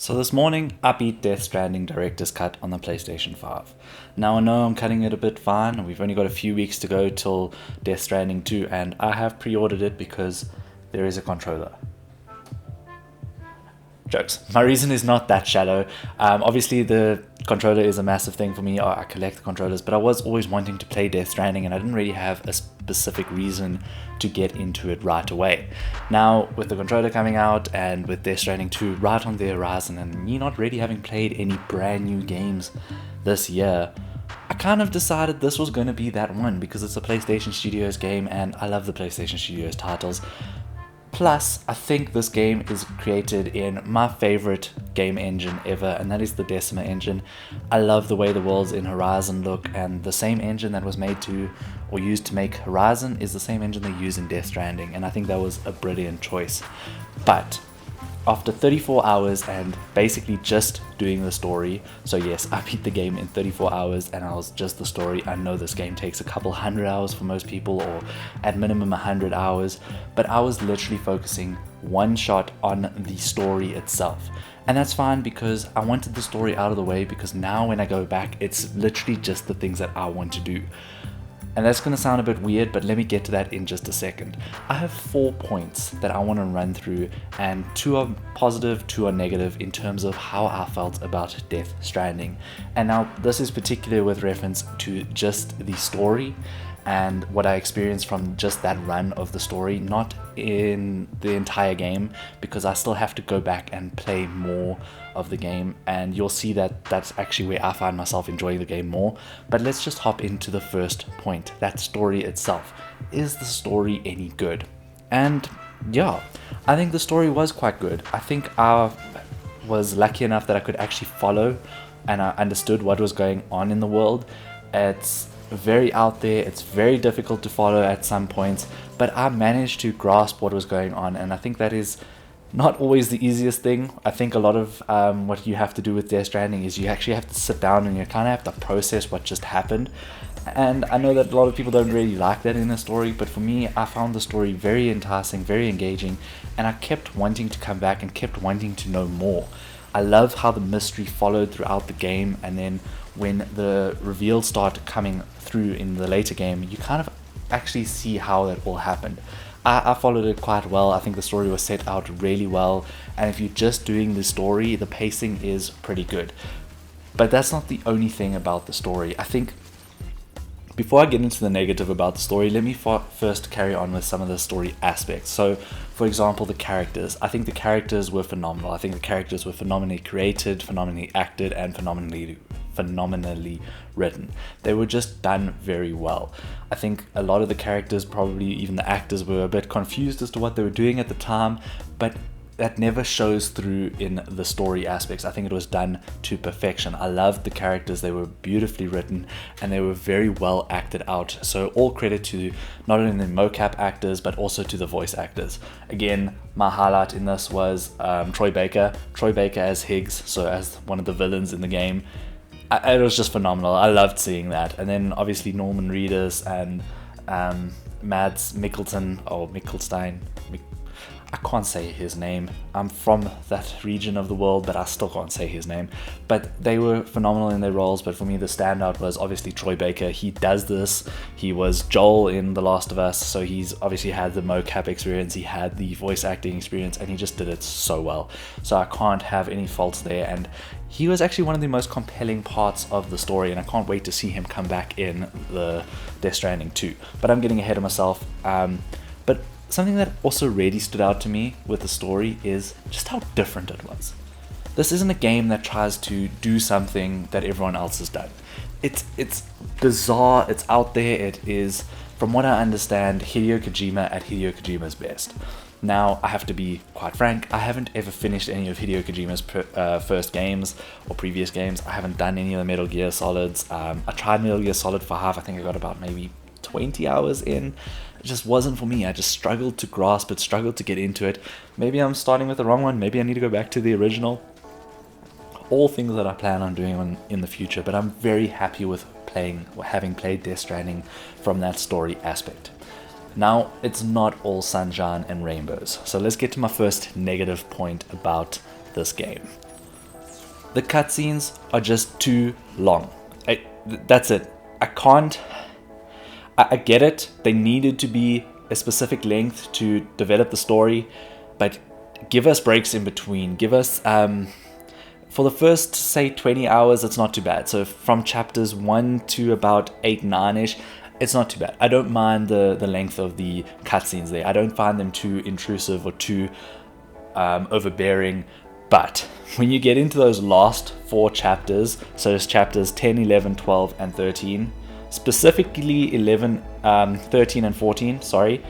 So this morning, I beat Death Stranding Director's Cut on the PlayStation 5. Now I know I'm cutting it a bit fine, we've only got a few weeks to go till Death Stranding 2, and I have pre-ordered it because there is a controller. Jokes. My reason is not that shallow. Obviously, the controller is a massive thing for me. I collect the controllers, but I was always wanting to play Death Stranding, and I didn't really have a specific reason to get into it right away. Now, with the controller coming out and with Death Stranding 2 right on the horizon, and me not really having played any brand new games this year, I kind of decided this was going to be that one because it's a PlayStation Studios game, and I love the PlayStation Studios titles. Plus, I think this game is created in my favorite game engine ever, and that is the Decima engine. I love the way the worlds in Horizon look, and the same engine that was made to or used to make Horizon is the same engine they use in Death Stranding, and I think that was a brilliant choice. But after 34 hours and basically just doing the story, so yes, I beat the game in 34 hours and I was just the story. I know this game takes a couple hundred hours for most people, or at minimum 100 hours, but I was literally focusing one shot on the story itself. And that's fine because I wanted the story out of the way, because now when I go back, it's literally just the things that I want to do. And that's going to sound a bit weird, but let me get to that in just a second. I have 4 points that I want to run through, and 2 are positive, 2 are negative in terms of how I felt about Death Stranding. And now this is particularly with reference to just the story and what I experienced from just that run of the story, not in the entire game, because I still have to go back and play more of the game, and you'll see that that's actually where I find myself enjoying the game more. But let's just hop into the first point, that story itself. Is the story any good? And yeah, I think the story was quite good. I think I was lucky enough that I could actually follow and I understood what was going on in the world. It's very out there, it's very difficult to follow at some points, but I managed to grasp what was going on, and I think that is not always the easiest thing. I think a lot of what you have to do with Death Stranding is you actually have to sit down and you kind of have to process what just happened. And I know that a lot of people don't really like that in a story, but for me, I found the story very enticing, very engaging, and I kept wanting to come back and kept wanting to know more. I love how the mystery followed throughout the game, and then when the reveals start coming through in the later game, you kind of actually see how that all happened. I followed it quite well. I think the story was set out really well, and if you're just doing the story, the pacing is pretty good. But that's not the only thing about the story. I think before I get into the negative about the story, let me first carry on with some of the story aspects. So, for example, the characters. I think the characters were phenomenal. I think the characters were phenomenally created, phenomenally acted, and phenomenally written. They were just done very well. I think a lot of the characters, probably even the actors, were a bit confused as to what they were doing at the time, but that never shows through in the story aspects. I think it was done to perfection. I loved the characters. They were beautifully written and they were very well acted out. So all credit to not only the mocap actors, but also to the voice actors. Again, my highlight in this was Troy Baker. Troy Baker as Higgs, so as one of the villains in the game. It was just phenomenal. I loved seeing that. And then obviously Norman Reedus and Mads Mikkelsen, or Mikkelstein. I can't say his name. I'm from that region of the world, but I still can't say his name. But they were phenomenal in their roles. But for me, the standout was obviously Troy Baker. He does this. He was Joel in The Last of Us, so he's obviously had the mocap experience. He had the voice acting experience, and he just did it so well. So I can't have any faults there. And he was actually one of the most compelling parts of the story, and I can't wait to see him come back in the Death Stranding 2. But I'm getting ahead of myself. But something that also really stood out to me with the story is just how different it was. This isn't a game that tries to do something that everyone else has done. It's bizarre, it's out there, it is, from what I understand, Hideo Kojima at Hideo Kojima's best. Now, I have to be quite frank, I haven't ever finished any of Hideo Kojima's first games or previous games. I haven't done any of the Metal Gear Solids. I tried Metal Gear Solid 5, I think I got about maybe 20 hours in. It just wasn't for me. I just struggled to grasp it, struggled to get into it. Maybe I'm starting with the wrong one. Maybe I need to go back to the original. All things that I plan on doing in the future, but I'm very happy with having played Death Stranding from that story aspect. Now, it's not all sunshine and rainbows. So let's get to my first negative point about this game. The cutscenes are just too long. That's it. I can't. I get it. They needed to be a specific length to develop the story, but give us breaks in between. Give us for the first, say, 20 hours, it's not too bad. So from chapters 1 to about 8, 9-ish, it's not too bad. I don't mind the length of the cutscenes there. I don't find them too intrusive or too overbearing. But when you get into those last 4 chapters, so it's chapters 10, 11, 12, and 13, specifically 11, 13, and 14, sorry,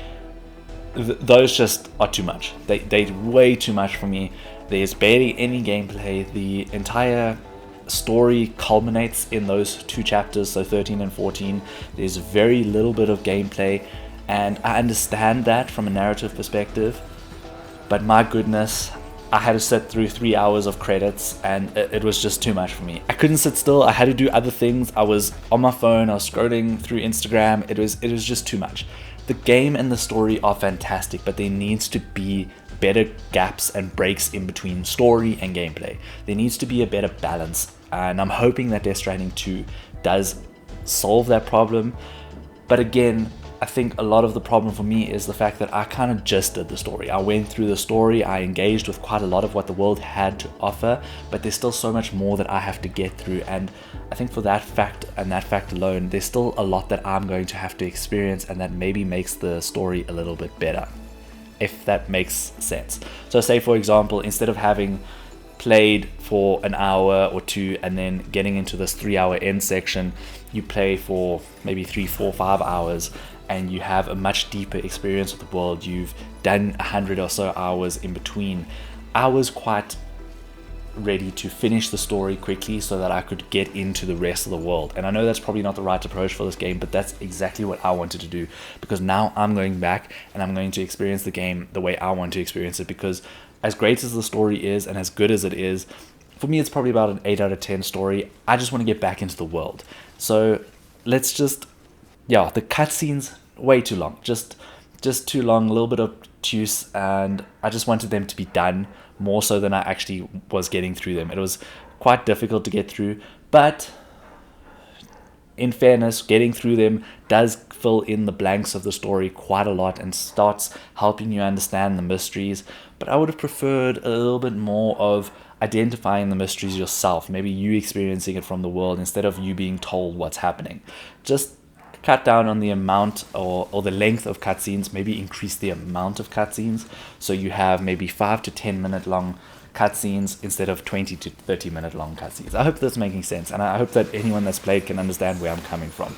those just are too much. They're way too much for me. There's barely any gameplay. The entire story culminates in those 2 chapters, so 13 and 14. There's very little bit of gameplay, and I understand that from a narrative perspective, but my goodness, I had to sit through 3 hours of credits, and it was just too much for me. I couldn't sit still. I had to do other things. I was on my phone. I was scrolling through Instagram. It was just too much. The game and the story are fantastic, but there needs to be better gaps and breaks in between story and gameplay. There needs to be a better balance, and I'm hoping that Death Stranding 2 does solve that problem. But again, I think a lot of the problem for me is the fact that I kind of just did the story. I went through the story, I engaged with quite a lot of what the world had to offer, but there's still so much more that I have to get through, and I think for that fact and that fact alone, there's still a lot that I'm going to have to experience, and that maybe makes the story a little bit better, if that makes sense. So say, for example, instead of having played for an hour or 2 and then getting into this 3-hour end section, you play for maybe 3, 4, 5 hours, and you have a much deeper experience of the world. You've done 100 or so hours in between. I was quite ready to finish the story quickly so that I could get into the rest of the world. And I know that's probably not the right approach for this game, but that's exactly what I wanted to do, because now I'm going back and I'm going to experience the game the way I want to experience it, because as great as the story is and as good as it is, for me it's probably about an 8 out of 10 story. I just want to get back into the world. So let's just, the cutscenes, way too long, just too long, a little bit obtuse, and I just wanted them to be done more so than I actually was getting through them. It was quite difficult to get through, but in fairness, getting through them does fill in the blanks of the story quite a lot and starts helping you understand the mysteries. But I would have preferred a little bit more of identifying the mysteries yourself, maybe you experiencing it from the world instead of you being told what's happening. Just cut down on the amount or the length of cutscenes, maybe increase the amount of cutscenes, so you have maybe 5 to 10 minute long cutscenes instead of 20 to 30 minute long cutscenes. I hope that's making sense, and I hope that anyone that's played can understand where I'm coming from.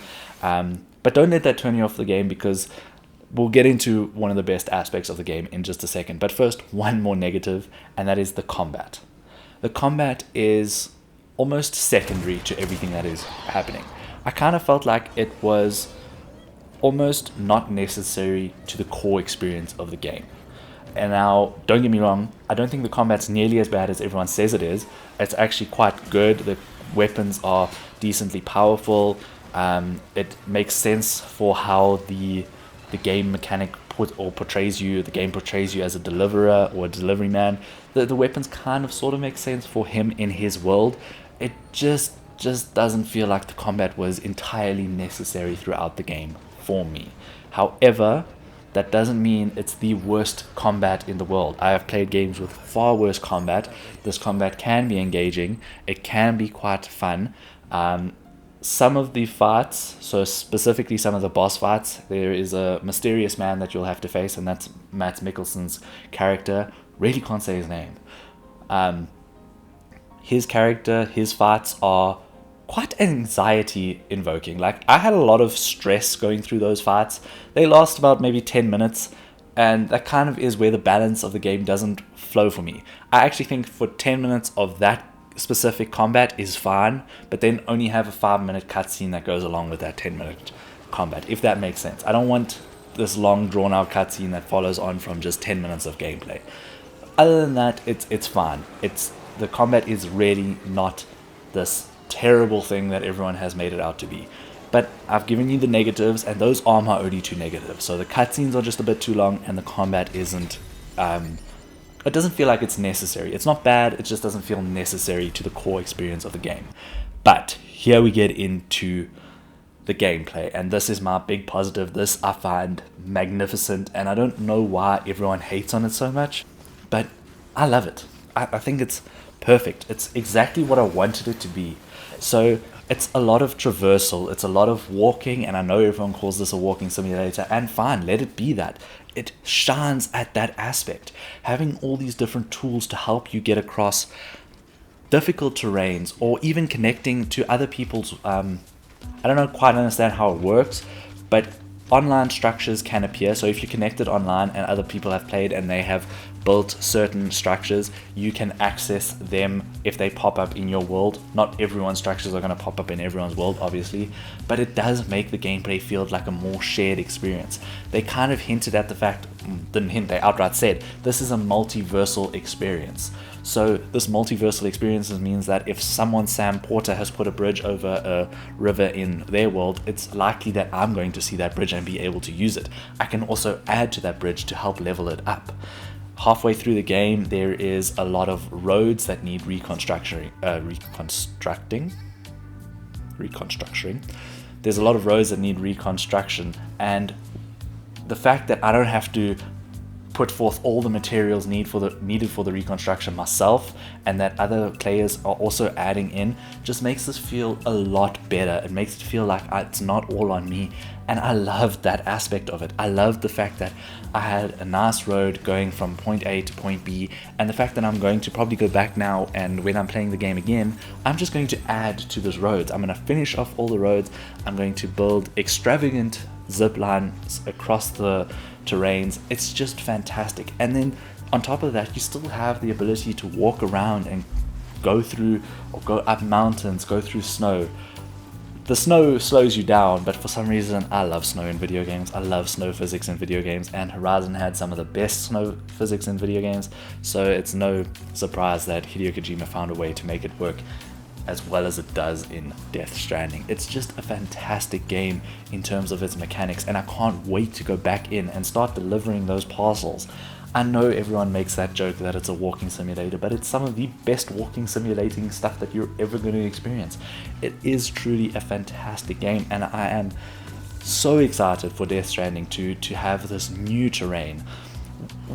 But don't let that turn you off the game, because we'll get into one of the best aspects of the game in just a second. But first, one more negative, and that is the combat. The combat is almost secondary to everything that is happening. I kind of felt like it was almost not necessary to the core experience of the game. And now, don't get me wrong, I don't think the combat's nearly as bad as everyone says it is. It's actually quite good. The weapons are decently powerful. It makes sense for how the game mechanic portrays you. The game portrays you as a deliverer or a delivery man. The weapons kind of sort of make sense for him in his world. It just doesn't feel like the combat was entirely necessary throughout the game for me. However, that doesn't mean it's the worst combat in the world. I have played games with far worse combat. This combat can be engaging. It can be quite fun. Some of the fights, so specifically some of the boss fights, there is a mysterious man that you'll have to face, and that's Matt Mikkelsen's character. Really can't say his name. His character, his fights are quite anxiety invoking. Like, I had a lot of stress going through those fights. They last about maybe 10 minutes, and that kind of is where the balance of the game doesn't flow for me. I actually think for 10 minutes of that specific combat is fine, but then only have a 5-minute cutscene that goes along with that 10-minute combat, if that makes sense. I don't want this long drawn out cutscene that follows on from just 10 minutes of gameplay. Other than that, it's fine. The combat is really not this terrible thing that everyone has made it out to be. But I've given you the negatives, and those are my only 2 negatives. So the cutscenes are just a bit too long, and the combat isn't it doesn't feel like it's necessary. It's not bad, it just doesn't feel necessary to the core experience of the game. But here we get into the gameplay, and this is my big positive. This I find magnificent, and I don't know why everyone hates on it so much, but I love it. I think it's perfect. It's exactly what I wanted it to be. So it's a lot of traversal, it's a lot of walking, and I know everyone calls this a walking simulator, and fine, let it be that. It shines at that aspect. Having all these different tools to help you get across difficult terrains, or even connecting to other people's I don't quite understand how it works, but online structures can appear. So if you're connected online and other people have played and they have built certain structures, you can access them if they pop up in your world. Not everyone's structures are going to pop up in everyone's world, obviously, but it does make the gameplay feel like a more shared experience. They kind of hinted at the fact, didn't hint, they outright said, this is a multiversal experience. So this multiversal experience means that if someone, Sam Porter, has put a bridge over a river in their world, it's likely that I'm going to see that bridge and be able to use it. I can also add to that bridge to help level it up. Halfway through the game, there is a lot of roads that need reconstructing. There's a lot of roads that need reconstruction, and the fact that I don't have to put forth all the materials needed for the reconstruction myself, and that other players are also adding in, just makes this feel a lot better. It makes it feel like it's not all on me, and I love that aspect of it. I love the fact that I had a nice road going from point A to point B, and the fact that I'm going to probably go back now, and when I'm playing the game again, I'm just going to add to those roads. I'm going to finish off all the roads. I'm going to build extravagant zip lines across the terrains. It's just fantastic. And then on top of that, you still have the ability to walk around and go through or go up mountains, go through snow. The snow slows you down, but for some reason I love snow in video games. I love snow physics in video games, and Horizon had some of the best snow physics in video games, so it's no surprise that Hideo Kojima found a way to make it work as well as it does in Death Stranding. It's just a fantastic game in terms of its mechanics, and I can't wait to go back in and start delivering those parcels. I know everyone makes that joke that it's a walking simulator, but it's some of the best walking simulating stuff that you're ever going to experience. It is truly a fantastic game, and I am so excited for Death Stranding 2 to have this new terrain.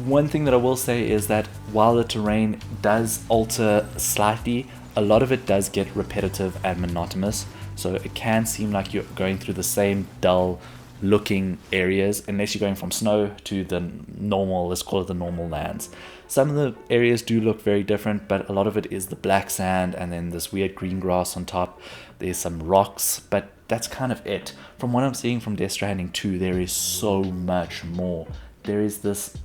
One thing that I will say is that while the terrain does alter slightly, a lot of it does get repetitive and monotonous, so it can seem like you're going through the same dull looking areas unless you're going from snow to the normal, let's call it the normal lands. Some of the areas do look very different, but a lot of it is the black sand and then this weird green grass on top. There's some rocks, but that's kind of it. From what I'm seeing from Death Stranding 2, there is so much more. There is this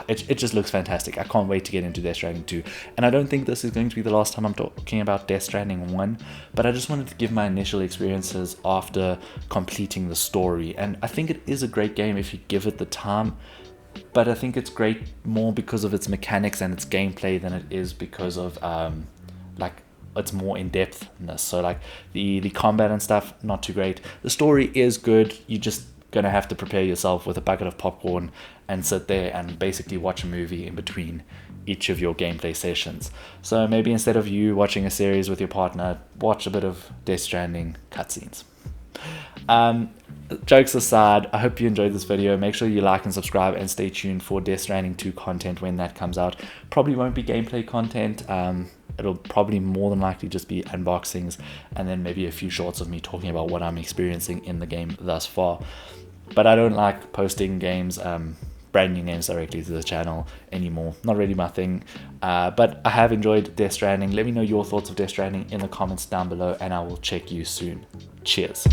it just looks fantastic. I can't wait to get into Death Stranding 2. And I don't think this is going to be the last time I'm talking about Death Stranding 1, but I just wanted to give my initial experiences after completing the story. And I think it is a great game if you give it the time, but I think it's great more because of its mechanics and its gameplay than it is because of it's more in-depthness. So like the combat and stuff, not too great. The story is good. You just gonna have to prepare yourself with a bucket of popcorn and sit there and basically watch a movie in between each of your gameplay sessions. So maybe instead of you watching a series with your partner, watch a bit of Death Stranding cutscenes. Jokes aside, I hope you enjoyed this video. Make sure you like and subscribe and stay tuned for Death Stranding 2 content when that comes out. Probably won't be gameplay content. It'll probably more than likely just be unboxings and then maybe a few shorts of me talking about what I'm experiencing in the game thus far. But I don't like posting games, brand new games directly to the channel anymore. Not really my thing. But I have enjoyed Death Stranding. Let me know your thoughts of Death Stranding in the comments down below, and I will check you soon. Cheers.